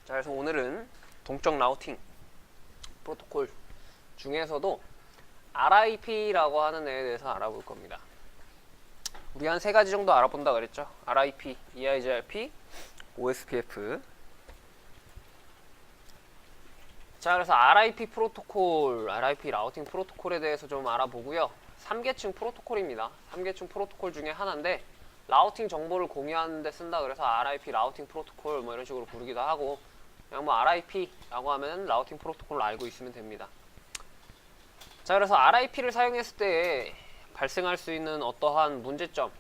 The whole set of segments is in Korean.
자, 그래서 오늘은 동적 라우팅 프로토콜 중에서도 RIP라고 하는 애에 대해서 알아볼 겁니다. 우리 한 세 가지 정도 알아본다 그랬죠? RIP, EIGRP, OSPF. 자, 그래서 RIP 프로토콜, RIP 라우팅 프로토콜에 대해서 좀 알아보고요. 3계층 프로토콜입니다. 3계층 프로토콜 중에 하나인데 라우팅 정보를 공유하는 데 쓴다 그래서 RIP 라우팅 프로토콜 뭐 이런 식으로 부르기도 하고, 그냥 뭐 RIP라고 하면 라우팅 프로토콜로 알고 있으면 됩니다. 자, 그래서 RIP를 사용했을 때 발생할 수 있는 어떠한 문제점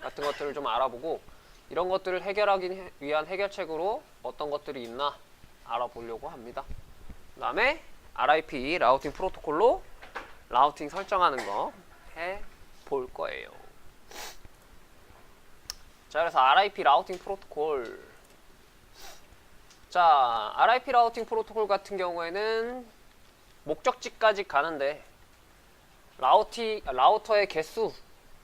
같은 것들을 좀 알아보고, 이런 것들을 해결하기 위한 해결책으로 어떤 것들이 있나 알아보려고 합니다. 그 다음에 RIP 라우팅 프로토콜로 라우팅 설정하는 거 해볼 거예요. 자, 그래서 RIP 라우팅 프로토콜. 자, RIP 라우팅 프로토콜 같은 경우에는 목적지까지 가는데 라우터의 개수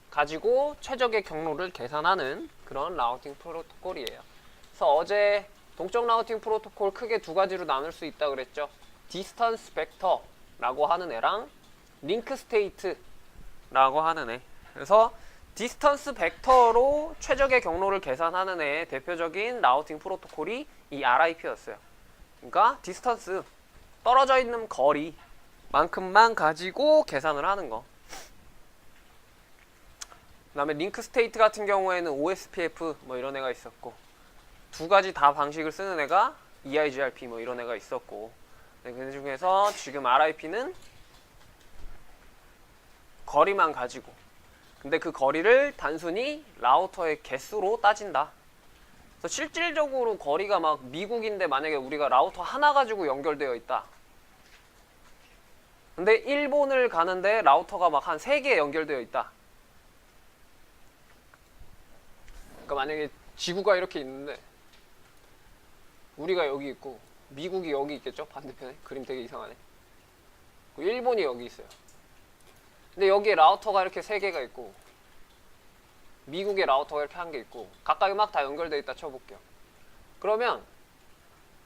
가지고 최적의 경로를 계산하는 그런 라우팅 프로토콜이에요. 그래서 어제 동적 라우팅 프로토콜 크게 두 가지로 나눌 수 있다고 그랬죠. 디스턴스 벡터라고 하는 애랑 링크 스테이트라고 하는 애. 그래서 디스턴스 벡터로 최적의 경로를 계산하는 애의 대표적인 라우팅 프로토콜이 이 RIP였어요. 그러니까 디스턴스, 떨어져 있는 거리만큼만 가지고 계산을 하는 거. 그 다음에 링크 스테이트 같은 경우에는 OSPF 뭐 이런 애가 있었고, 두 가지 다 방식을 쓰는 애가 EIGRP 뭐 이런 애가 있었고, 네, 그 중에서 지금 RIP는 거리만 가지고, 근데 그 거리를 단순히 라우터의 개수로 따진다. 그래서 실질적으로 거리가 막 미국인데 만약에 우리가 라우터 하나 가지고 연결되어 있다. 근데 일본을 가는데 라우터가 막 한 3개 연결되어 있다. 그러니까 만약에 지구가 이렇게 있는데 우리가 여기 있고 미국이 여기 있겠죠? 반대편에. 그림 되게 이상하네. 일본이 여기 있어요. 근데 여기에 라우터가 이렇게 3개가 있고 미국의 라우터가 이렇게 1개 있고 각각이 막 다 연결되어 있다 쳐볼게요. 그러면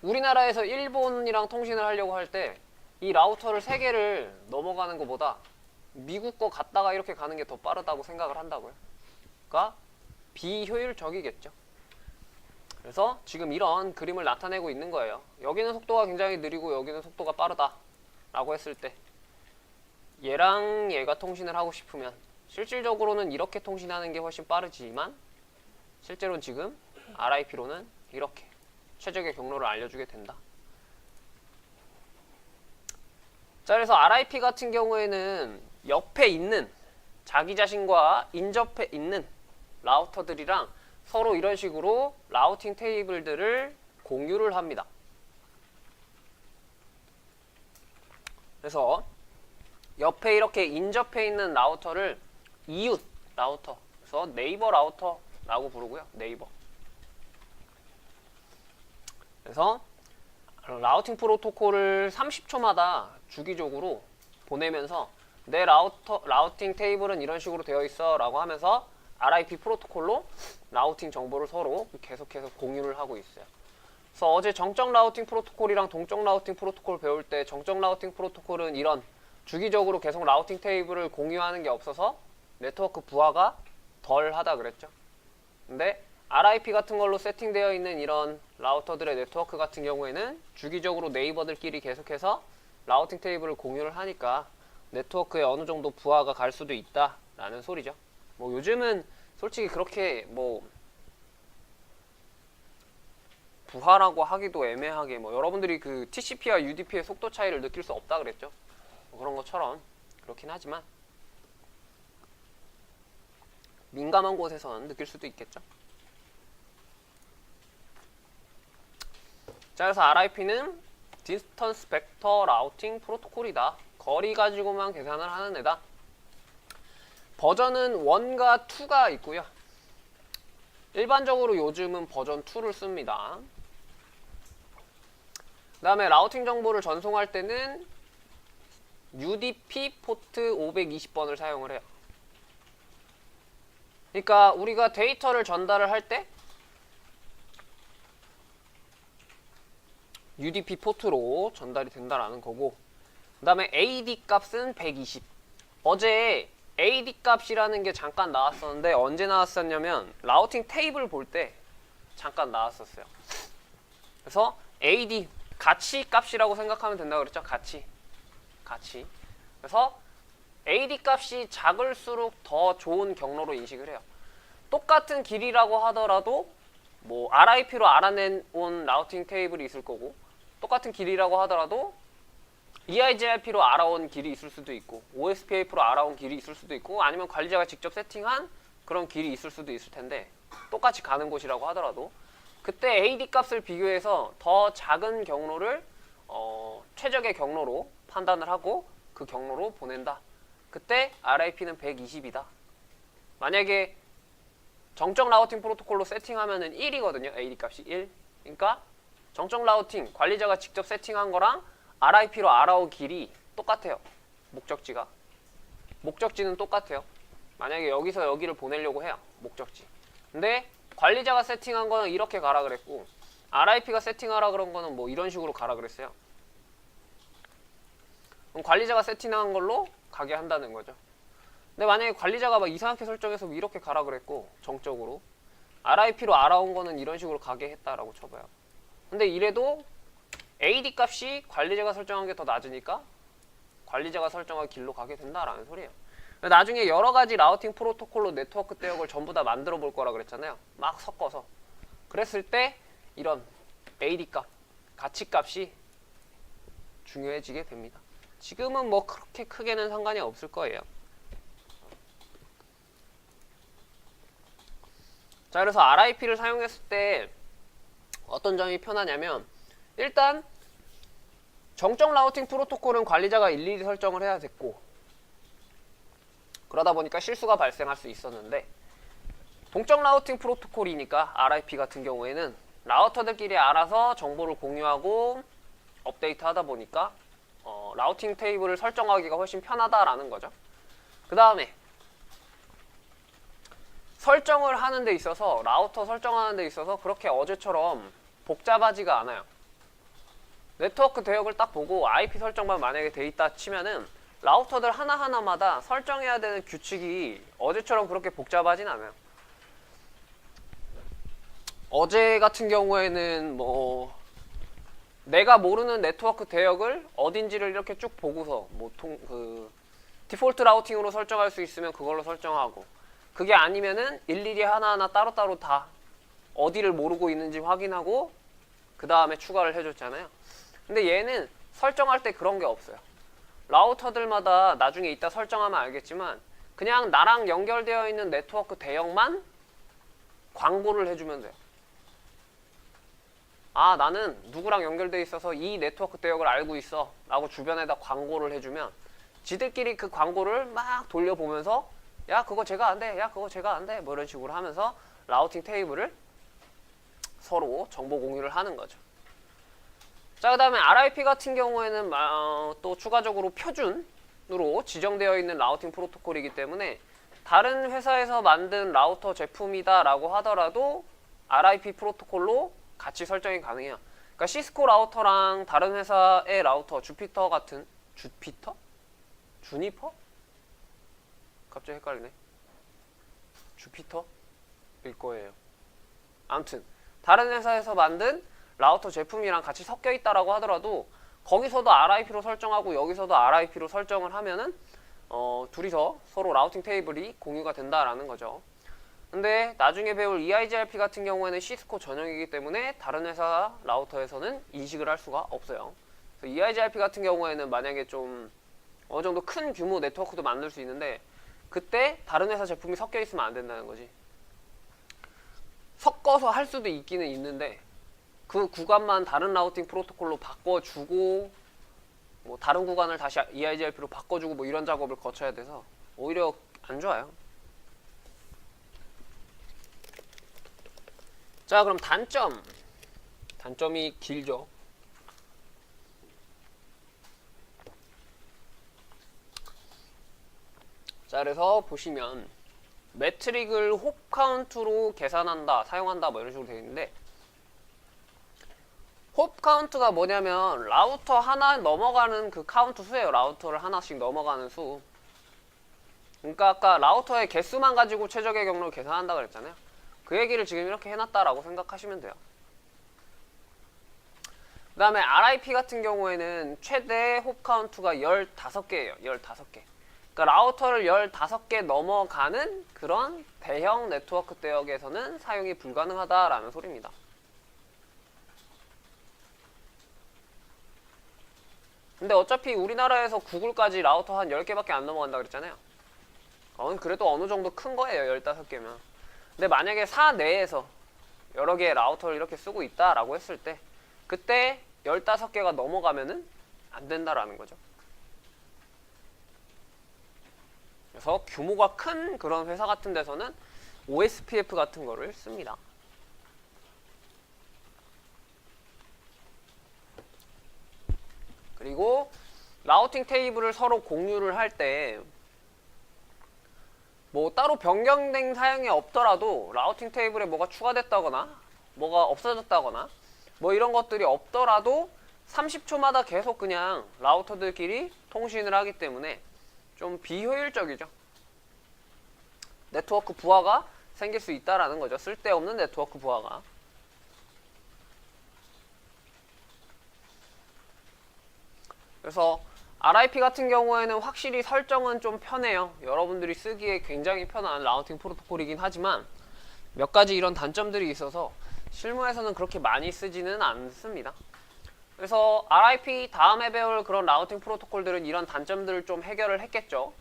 우리나라에서 일본이랑 통신을 하려고 할 때 이 라우터를 3개를 넘어가는 것보다 미국 거 갔다가 이렇게 가는 게 더 빠르다고 생각을 한다고요. 그러니까 비효율적이겠죠. 그래서 지금 이런 그림을 나타내고 있는 거예요. 여기는 속도가 굉장히 느리고 여기는 속도가 빠르다 라고 했을 때 얘랑 얘가 통신을 하고 싶으면 실질적으로는 이렇게 통신하는 게 훨씬 빠르지만 실제로는 지금 RIP로는 이렇게 최적의 경로를 알려주게 된다. 자, 그래서 RIP 같은 경우에는 옆에 있는 자기 자신과 인접해 있는 라우터들이랑 서로 이런 식으로 라우팅 테이블들을 공유를 합니다. 그래서 옆에 이렇게 인접해 있는 라우터를 이웃 라우터, 그래서 네이버 라우터라고 부르고요. 네이버. 그래서 라우팅 프로토콜을 30초마다 주기적으로 보내면서 내 라우팅 테이블은 이런 식으로 되어 있어 라고 하면서 RIP 프로토콜로 라우팅 정보를 서로 계속해서 공유를 하고 있어요. 그래서 어제 정적 라우팅 프로토콜이랑 동적 라우팅 프로토콜 배울 때 정적 라우팅 프로토콜은 이런 주기적으로 계속 라우팅 테이블을 공유하는 게 없어서 네트워크 부하가 덜 하다 그랬죠. 근데 RIP 같은 걸로 세팅되어 있는 이런 라우터들의 네트워크 같은 경우에는 주기적으로 네이버들끼리 계속해서 라우팅 테이블을 공유를 하니까 네트워크에 어느 정도 부하가 갈 수도 있다 라는 소리죠. 뭐 요즘은 솔직히 그렇게 뭐 부하라고 하기도 애매하게 뭐 여러분들이 그 TCP와 UDP의 속도 차이를 느낄 수 없다 그랬죠. 뭐 그런 것처럼 그렇긴 하지만 민감한 곳에서는 느낄 수도 있겠죠. 자, 그래서 RIP는 디스턴스 벡터 라우팅 프로토콜이다. 거리 가지고만 계산을 하는 애다. 버전은 1과 2가 있고요. 일반적으로 요즘은 버전 2를 씁니다. 그 다음에 라우팅 정보를 전송할 때는 UDP 포트 520번을 사용을 해요. 그러니까 우리가 데이터를 전달을 할 때 UDP 포트로 전달이 된다라는 거고, 그 다음에 AD 값은 120. 어제 AD 값이라는 게 잠깐 나왔었는데 언제 나왔었냐면 라우팅 테이블 볼 때 잠깐 나왔었어요. 그래서 AD 가치 값이라고 생각하면 된다고 그랬죠. 가치. 그래서 AD 값이 작을수록 더 좋은 경로로 인식을 해요. 똑같은 길이라고 하더라도 뭐 RIP로 알아낸 라우팅 테이블이 있을 거고, 똑같은 길이라고 하더라도 EIGRP로 알아온 길이 있을 수도 있고, OSPF로 알아온 길이 있을 수도 있고, 아니면 관리자가 직접 세팅한 그런 길이 있을 수도 있을 텐데, 똑같이 가는 곳이라고 하더라도 그때 AD 값을 비교해서 더 작은 경로를 최적의 경로로 판단을 하고 그 경로로 보낸다. 그때 RIP는 120이다. 만약에 정적 라우팅 프로토콜로 세팅하면은 1이거든요. AD 값이 1. 그러니까 정적 라우팅 관리자가 직접 세팅한 거랑 RIP로 알아온 길이 똑같아요. 목적지는 똑같아요. 만약에 여기서 여기를 보내려고 해요. 목적지. 근데 관리자가 세팅한 거는 이렇게 가라 그랬고, RIP가 세팅하라 그런 거는 뭐 이런 식으로 가라 그랬어요. 그럼 관리자가 세팅한 걸로 가게 한다는 거죠. 근데 만약에 관리자가 막 이상하게 설정해서 이렇게 가라 그랬고, 정적으로 RIP로 알아온 거는 이런 식으로 가게 했다라고 쳐봐요. 근데 이래도 AD 값이 관리자가 설정한 게 더 낮으니까 관리자가 설정한 길로 가게 된다라는 소리예요. 나중에 여러 가지 라우팅 프로토콜로 네트워크 대역을 전부 다 만들어 볼 거라 그랬잖아요. 막 섞어서. 그랬을 때 이런 AD 값, 가치 값이 중요해지게 됩니다. 지금은 뭐 그렇게 크게는 상관이 없을 거예요. 자, 그래서 RIP를 사용했을 때 어떤 점이 편하냐면, 일단 정적 라우팅 프로토콜은 관리자가 일일이 설정을 해야 됐고, 그러다 보니까 실수가 발생할 수 있었는데, 동적 라우팅 프로토콜이니까 RIP 같은 경우에는 라우터들끼리 알아서 정보를 공유하고 업데이트 하다 보니까 라우팅 테이블을 설정하기가 훨씬 편하다라는 거죠. 그 다음에 설정을 하는 데 있어서, 라우터 설정하는 데 있어서 그렇게 어제처럼 복잡하지가 않아요. 네트워크 대역을 딱 보고 IP 설정만 만약에 돼 있다 치면은 라우터들 하나하나마다 설정해야 되는 규칙이 어제처럼 그렇게 복잡하진 않아요. 어제 같은 경우에는 뭐 내가 모르는 네트워크 대역을 어딘지를 이렇게 쭉 보고서 뭐 디폴트 라우팅으로 설정할 수 있으면 그걸로 설정하고, 그게 아니면은 일일이 하나하나 따로따로 다 어디를 모르고 있는지 확인하고 그 다음에 추가를 해줬잖아요. 근데 얘는 설정할 때 그런 게 없어요. 라우터들마다 나중에 이따 설정하면 알겠지만 그냥 나랑 연결되어 있는 네트워크 대역만 광고를 해주면 돼요. 아, 나는 누구랑 연결되어 있어서 이 네트워크 대역을 알고 있어 라고 주변에다 광고를 해주면 지들끼리 그 광고를 막 돌려보면서 야 그거 제가 안 돼, 야 그거 제가 안 돼, 뭐 이런 식으로 하면서 라우팅 테이블을 서로 정보 공유를 하는 거죠. 자, 그 다음에 RIP 같은 경우에는 또 추가적으로 표준으로 지정되어 있는 라우팅 프로토콜이기 때문에 다른 회사에서 만든 라우터 제품이다 라고 하더라도 RIP 프로토콜로 같이 설정이 가능해요. 그러니까 시스코 라우터랑 다른 회사의 라우터, 주피터 같은, 주니퍼? 갑자기 헷갈리네. 주피터일 거예요. 아무튼 다른 회사에서 만든 라우터 제품이랑 같이 섞여 있다라고 하더라도 거기서도 RIP로 설정하고 여기서도 RIP로 설정을 하면은 둘이서 서로 라우팅 테이블이 공유가 된다라는 거죠. 근데 나중에 배울 EIGRP 같은 경우에는 시스코 전용이기 때문에 다른 회사 라우터에서는 인식을 할 수가 없어요. 그래서 EIGRP 같은 경우에는 만약에 좀 어느 정도 큰 규모 네트워크도 만들 수 있는데 그때 다른 회사 제품이 섞여 있으면 안 된다는 거지. 섞어서 할 수도 있기는 있는데 그 구간만 다른 라우팅 프로토콜로 바꿔주고 뭐 다른 구간을 다시 EIGRP로 바꿔주고 뭐 이런 작업을 거쳐야 돼서 오히려 안 좋아요. 자, 그럼 단점이 길죠. 자, 그래서 보시면 매트릭을 홉 카운트로 계산한다, 사용한다 뭐 이런 식으로 되어 있는데 홉 카운트가 뭐냐면 라우터 하나 넘어가는 그 카운트 수예요. 라우터를 하나씩 넘어가는 수. 그러니까 아까 라우터의 개수만 가지고 최적의 경로를 계산한다 그랬잖아요. 그 얘기를 지금 이렇게 해놨다라고 생각하시면 돼요. 그 다음에 RIP 같은 경우에는 최대 홉 카운트가 15개예요. 15개. 그러니까 라우터를 15개 넘어가는 그런 대형 네트워크 대역에서는 사용이 불가능하다라는 소리입니다. 근데 어차피 우리나라에서 구글까지 라우터 한 10개밖에 안 넘어간다 그랬잖아요. 그래도 어느 정도 큰 거예요. 15개면. 근데 만약에 사 내에서 여러 개의 라우터를 이렇게 쓰고 있다라고 했을 때 그때 15개가 넘어가면은 안 된다라는 거죠. 그래서 규모가 큰 그런 회사 같은 데서는 OSPF 같은 거를 씁니다. 그리고 라우팅 테이블을 서로 공유를 할 때 뭐 따로 변경된 사양이 없더라도 라우팅 테이블에 뭐가 추가됐다거나 뭐가 없어졌다거나 뭐 이런 것들이 없더라도 30초마다 계속 그냥 라우터들끼리 통신을 하기 때문에 좀 비효율적이죠. 네트워크 부하가 생길 수 있다라는 거죠. 쓸데없는 네트워크 부하가. 그래서 RIP 같은 경우에는 확실히 설정은 좀 편해요. 여러분들이 쓰기에 굉장히 편한 라우팅 프로토콜이긴 하지만 몇 가지 이런 단점들이 있어서 실무에서는 그렇게 많이 쓰지는 않습니다. 그래서 RIP 다음에 배울 그런 라우팅 프로토콜들은 이런 단점들을 좀 해결을 했겠죠.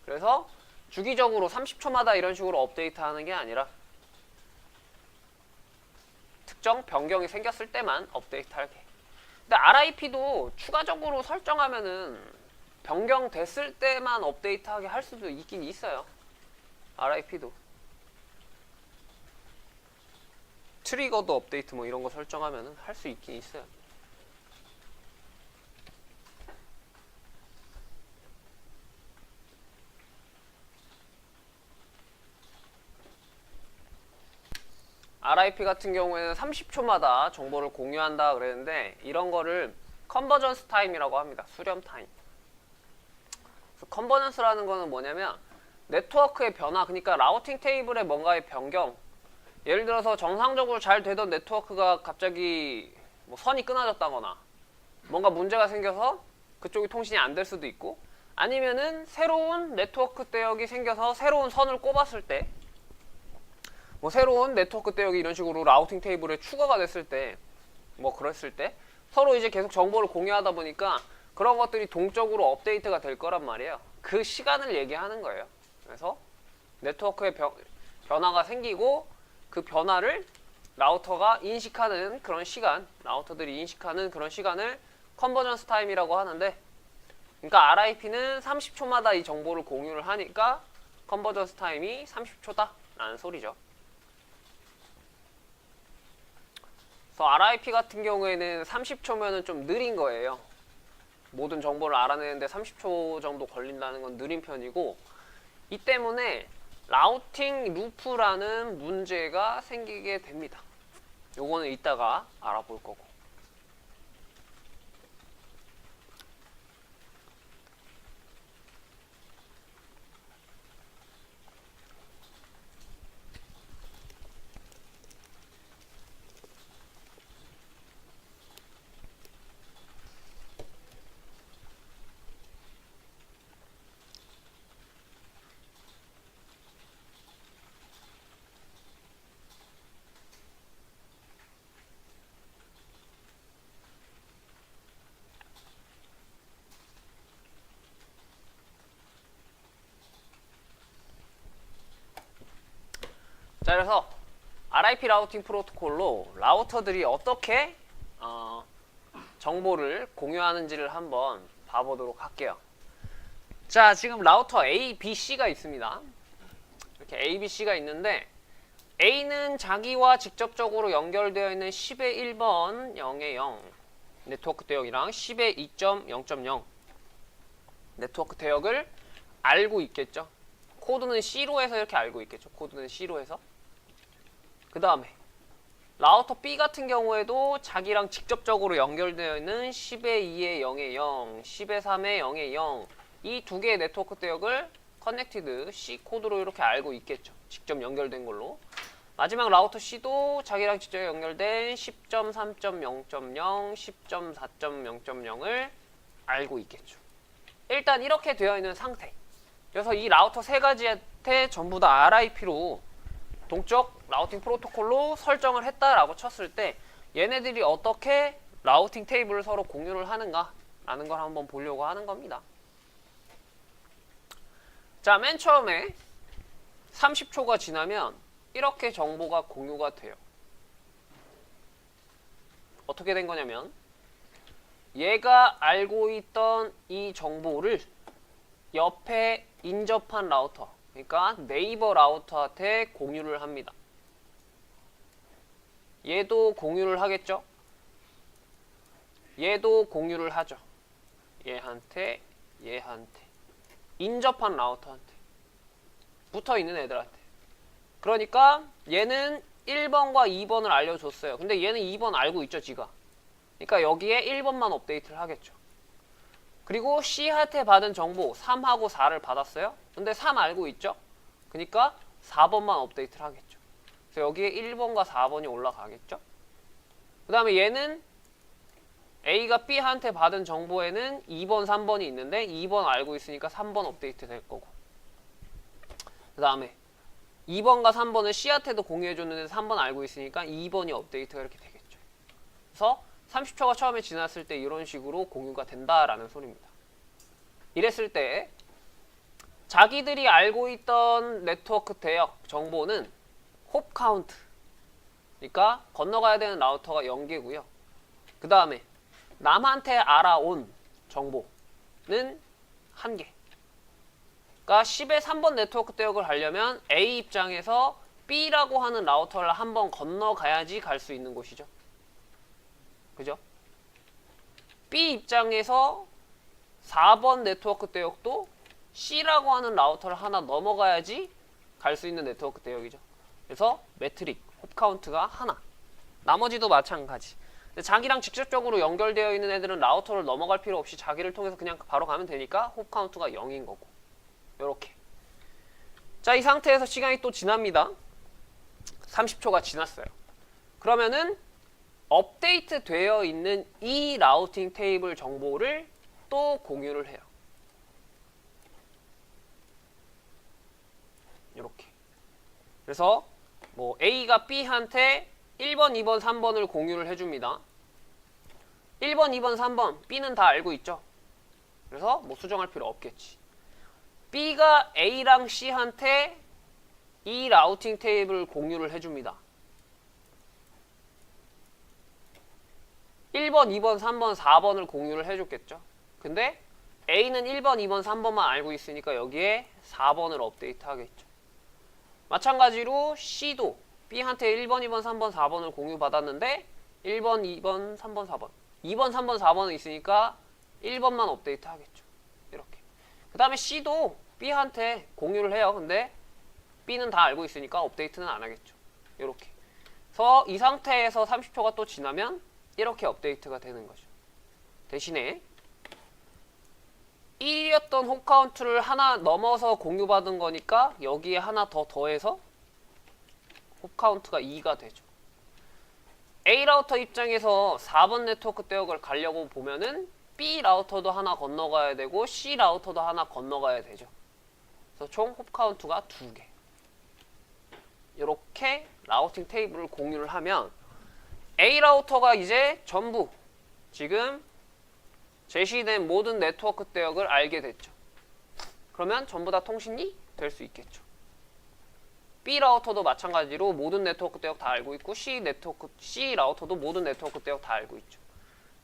그래서 주기적으로 30초마다 이런 식으로 업데이트하는 게 아니라 특정 변경이 생겼을 때만 업데이트할게. 근데 RIP도 추가적으로 설정하면은 변경됐을 때만 업데이트하게 할 수도 있긴 있어요. RIP도 트리거도 업데이트 뭐 이런 거 설정하면은 할 수 있긴 있어요. RIP 같은 경우에는 30초마다 정보를 공유한다 그랬는데 이런 거를 컨버전스 타임이라고 합니다. 수렴 타임. 컨버전스라는 거는 뭐냐면 네트워크의 변화, 그러니까 라우팅 테이블의 뭔가의 변경. 예를 들어서 정상적으로 잘 되던 네트워크가 갑자기 뭐 선이 끊어졌다거나 뭔가 문제가 생겨서 그쪽이 통신이 안 될 수도 있고 아니면은 새로운 네트워크 대역이 생겨서 새로운 선을 꼽았을 때 뭐 새로운 네트워크 대역이 이런 식으로 라우팅 테이블에 추가가 됐을 때 뭐 그랬을 때 서로 이제 계속 정보를 공유하다 보니까 그런 것들이 동적으로 업데이트가 될 거란 말이에요. 그 시간을 얘기하는 거예요. 그래서 네트워크의 변화가 생기고 그 변화를 라우터가 인식하는 그런 시간, 라우터들이 인식하는 그런 시간을 컨버전스 타임이라고 하는데 그러니까 RIP는 30초마다 이 정보를 공유를 하니까 컨버전스 타임이 30초다 라는 소리죠. 그래서 RIP 같은 경우에는 30초면은 좀 느린 거예요. 모든 정보를 알아내는데 30초 정도 걸린다는 건 느린 편이고 이 때문에 라우팅 루프라는 문제가 생기게 됩니다. 요거는 이따가 알아볼 거고. 자, 그래서 RIP 라우팅 프로토콜로 라우터들이 어떻게 정보를 공유하는지를 한번 봐보도록 할게요. 자, 지금 라우터 A, B, C가 있습니다. 이렇게 A, B, C가 있는데 A는 자기와 직접적으로 연결되어 있는 10의 1번 0의 0 네트워크 대역이랑 10의 2.0.0 네트워크 대역을 알고 있겠죠. 코드는 C로 해서 이렇게 알고 있겠죠. 코드는 C로 해서. 그 다음에 라우터 B 같은 경우에도 자기랑 직접적으로 연결되어 있는 10의 2의 0의 0, 10의 3의 0의 0, 이 두 개의 네트워크 대역을 커넥티드 C 코드로 이렇게 알고 있겠죠. 직접 연결된 걸로. 마지막 라우터 C도 자기랑 직접 연결된 10.3.0.0, 10.4.0.0을 알고 있겠죠. 일단 이렇게 되어 있는 상태. 그래서 이 라우터 세 가지한테 전부 다 RIP로 동적 라우팅 프로토콜로 설정을 했다라고 쳤을 때 얘네들이 어떻게 라우팅 테이블을 서로 공유를 하는가 라는 걸 한번 보려고 하는 겁니다. 자, 맨 처음에 30초가 지나면 이렇게 정보가 공유가 돼요. 어떻게 된 거냐면 얘가 알고 있던 이 정보를 옆에 인접한 라우터, 그러니까 네이버 라우터한테 공유를 합니다. 얘도 공유를 하겠죠? 얘도 공유를 하죠. 얘한테, 얘한테. 인접한 라우터한테. 붙어있는 애들한테. 그러니까 얘는 1번과 2번을 알려줬어요. 근데 얘는 2번 알고 있죠, 지가. 그러니까 여기에 1번만 업데이트를 하겠죠. 그리고 C한테 받은 정보 3하고 4를 받았어요. 근데 3 알고 있죠? 그러니까 4번만 업데이트를 하겠죠. 그래서 여기에 1번과 4번이 올라가겠죠. 그 다음에 얘는 A가 B한테 받은 정보에는 2번, 3번이 있는데 2번 알고 있으니까 3번 업데이트 될 거고, 그 다음에 2번과 3번은 C한테도 공유해줬는데 3번 알고 있으니까 2번이 업데이트가 이렇게 되겠죠. 그래서 30초가 처음에 지났을 때 이런 식으로 공유가 된다라는 소리입니다. 이랬을 때 자기들이 알고 있던 네트워크 대역 정보는 홉 카운트, 그러니까 건너가야 되는 라우터가 0개고요. 그 다음에 남한테 알아온 정보는 1개. 그러니까 10의 3번 네트워크 대역을 하려면 A 입장에서 B라고 하는 라우터를 한번 건너가야지 갈 수 있는 곳이죠. 그죠? B 입장에서 4번 네트워크 대역도 C라고 하는 라우터를 하나 넘어가야지 갈 수 있는 네트워크 대역이죠. 그래서 매트릭, 홉 카운트가 하나. 나머지도 마찬가지. 근데 자기랑 직접적으로 연결되어 있는 애들은 라우터를 넘어갈 필요 없이 자기를 통해서 그냥 바로 가면 되니까 홉 카운트가 0인 거고. 요렇게. 자, 이 상태에서 시간이 또 지납니다. 30초가 지났어요. 그러면은 업데이트 되어 있는 이 라우팅 테이블 정보를 또 공유를 해요. 이렇게. 그래서 뭐 A가 B한테 1번, 2번, 3번을 공유를 해줍니다. 1번, 2번, 3번 B는 다 알고 있죠. 그래서 뭐 수정할 필요 없겠지. B가 A랑 C한테 이 라우팅 테이블 공유를 해줍니다. 1번, 2번, 3번, 4번을 공유를 해줬겠죠. 근데 A는 1번, 2번, 3번만 알고 있으니까 여기에 4번을 업데이트 하겠죠. 마찬가지로 C도 B한테 1번, 2번, 3번, 4번을 공유받았는데 1번, 2번, 3번, 4번 2번, 3번, 4번은 있으니까 1번만 업데이트 하겠죠. 이렇게. 그 다음에 C도 B한테 공유를 해요. 근데 B는 다 알고 있으니까 업데이트는 안 하겠죠. 이렇게. 그래서 이 상태에서 30초가 또 지나면 이렇게 업데이트가 되는 거죠. 대신에 1이었던 홉 카운트를 하나 넘어서 공유받은 거니까 여기에 하나 더 더해서 홉 카운트가 2가 되죠. A 라우터 입장에서 4번 네트워크 대역을 가려고 보면은 B 라우터도 하나 건너가야 되고 C 라우터도 하나 건너가야 되죠. 그래서 총 홉 카운트가 2개. 이렇게 라우팅 테이블을 공유를 하면 A 라우터가 이제 전부 지금 제시된 모든 네트워크 대역을 알게 됐죠. 그러면 전부 다 통신이 될 수 있겠죠. B 라우터도 마찬가지로 모든 네트워크 대역 다 알고 있고 C 라우터도 모든 네트워크 대역 다 알고 있죠.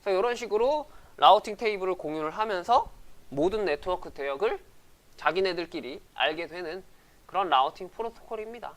그래서 이런 식으로 라우팅 테이블을 공유를 하면서 모든 네트워크 대역을 자기네들끼리 알게 되는 그런 라우팅 프로토콜입니다.